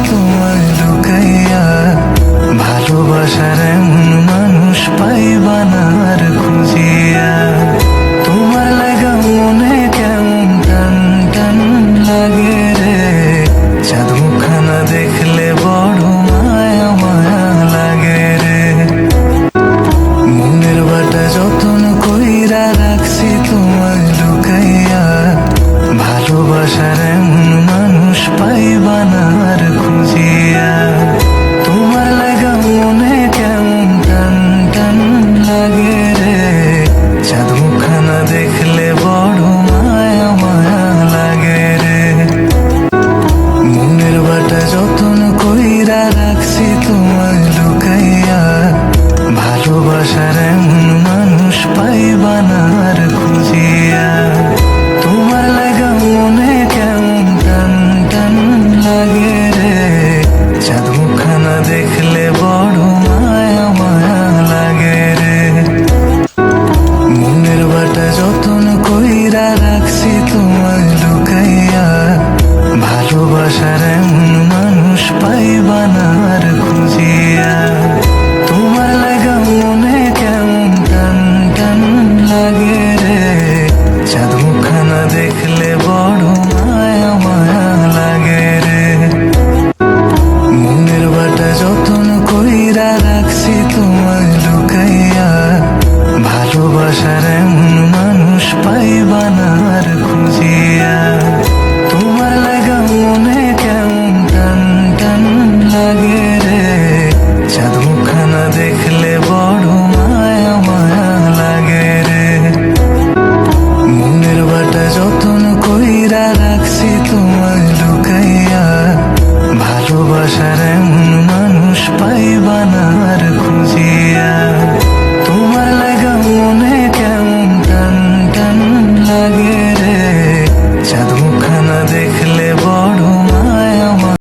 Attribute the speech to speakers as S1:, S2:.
S1: তোমায় লুকাইয়া, ভালোবাসার এমন মানুষ পাইবা না আর খুঁজিয়া। তোমার লাগা মনে কেমন টান টান লাগে রে, চাঁদ মুখখানা দেখলে বড় মায়া মায়া লাগে রে। মনের বাটা যতন কইরা রাখছি তোমায় লুকাইয়া, ভালোবাসার এমন মানুষ পাইবা না আর খুঁজিয়া। তোমার লাগা মনে কেমন টান টান লাগে রে, চাঁদ মুখখানা দেখলে বড় মায়া মায়া লাগে রে। মনের বাটা যতন কইরা রাখছি তোমায় লুকাইয়া, ভালোবাসার এমন মানুষ পাইবা না আর খুঁজিয়া। তোমার লাগা মনে কেমন টান টান লাগে রে, চাঁদ মুখখানা দেখলে বড় মায়া মায়া লাগে রে। মনের বাটা যতন কইরা রাখছি তোমায় লুকাইয়া, ভালোবাসার এমন মানুষ পাইবা না আর